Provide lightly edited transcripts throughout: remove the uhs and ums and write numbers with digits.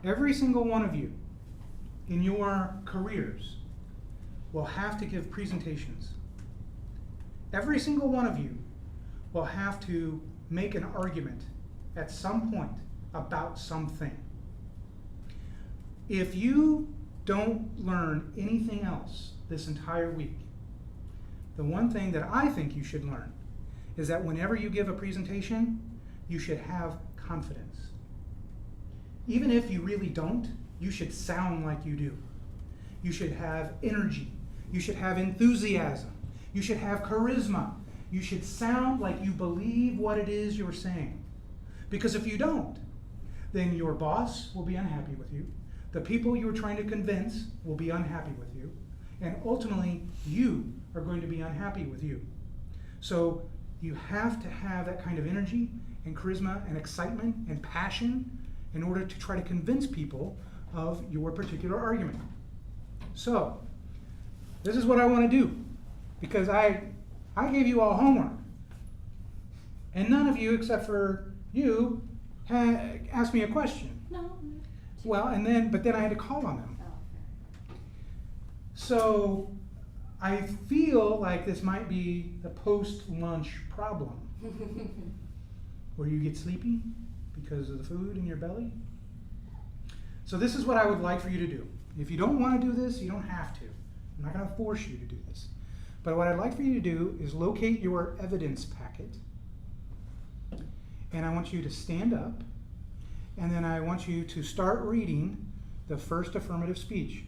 Every single one of you in your careers will have to give presentations. Every single one of you will have to make an argument at some point about something. If you don't learn anything else this entire week, the one thing that I think you should learn is that whenever you give a presentation, you should have confidence. Even if you really don't, you should sound like you do. You should have energy. You should have enthusiasm. You should have charisma. You should sound like you believe what it is you're saying. Because if you don't, then your boss will be unhappy with you. The people you are trying to convince will be unhappy with you. And ultimately, you are going to be unhappy with you. So you have to have that kind of energy and charisma and excitement and passion in order to try to convince people of your particular argument. So, this is what I want to do, because I gave you all homework, and none of you, except for you, asked me a question. No. Well, but then I had to call on them. Oh, So, I feel like this might be the post-lunch problem, where you get sleepy because of the food in your belly. So this is what I would like for you to do. If you don't want to do this, you don't have to. I'm not going to force you to do this. But what I'd like for you to do is locate your evidence packet. And I want you to stand up. And then I want you to start reading the first affirmative speech.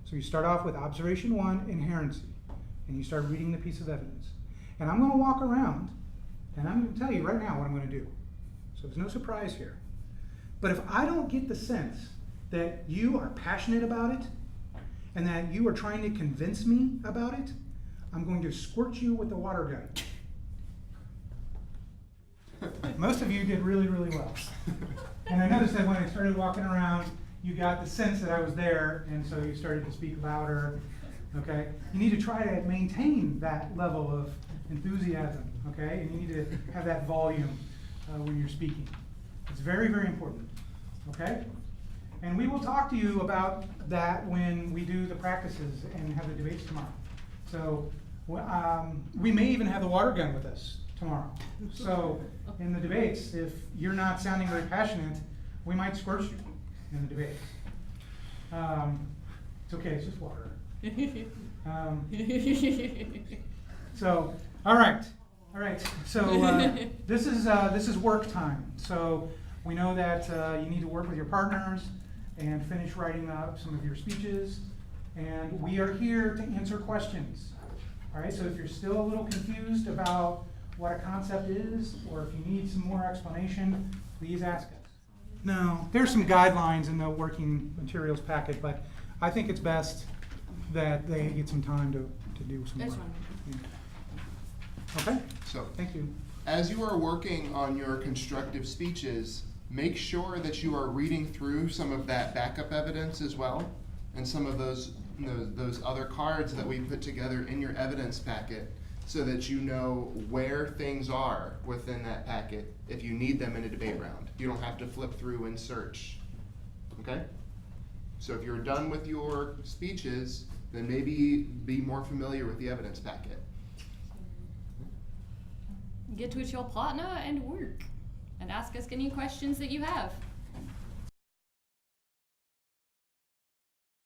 So you start off with observation 1, inherency. And you start reading the piece of evidence. And I'm going to walk around, and I'm going to tell you right now what I'm going to do. So there's no surprise here. But if I don't get the sense that you are passionate about it and that you are trying to convince me about it, I'm going to squirt you with the water gun. Most of you did really, really well. And I noticed that when I started walking around, you got the sense that I was there, and so you started to speak louder. Okay? You need to try to maintain that level of enthusiasm, okay? And you need to have that volume when you're speaking. It's very, very important, okay? And we will talk to you about that when we do the practices and have the debates tomorrow. So we may even have the water gun with us tomorrow. So in the debates, if you're not sounding very passionate, we might squirt you in the debates. It's okay, it's just water. So, all right. So this is work time. So we know that you need to work with your partners and finish writing up some of your speeches. And we are here to answer questions. All right. So if you're still a little confused about what a concept is, or if you need some more explanation, please ask us. No, there's some guidelines in the working materials packet, but I think it's best that they get some time to do some work. Okay? So, Thank you. as you are working on your constructive speeches, make sure that you are reading through some of that backup evidence as well, and some of those other cards that we put together in your evidence packet, so that you know where things are within that packet if you need them in a debate round. You don't have to flip through and search. Okay? So if you're done with your speeches, then maybe be more familiar with the evidence packet. Get with your partner and work. And ask us any questions that you have.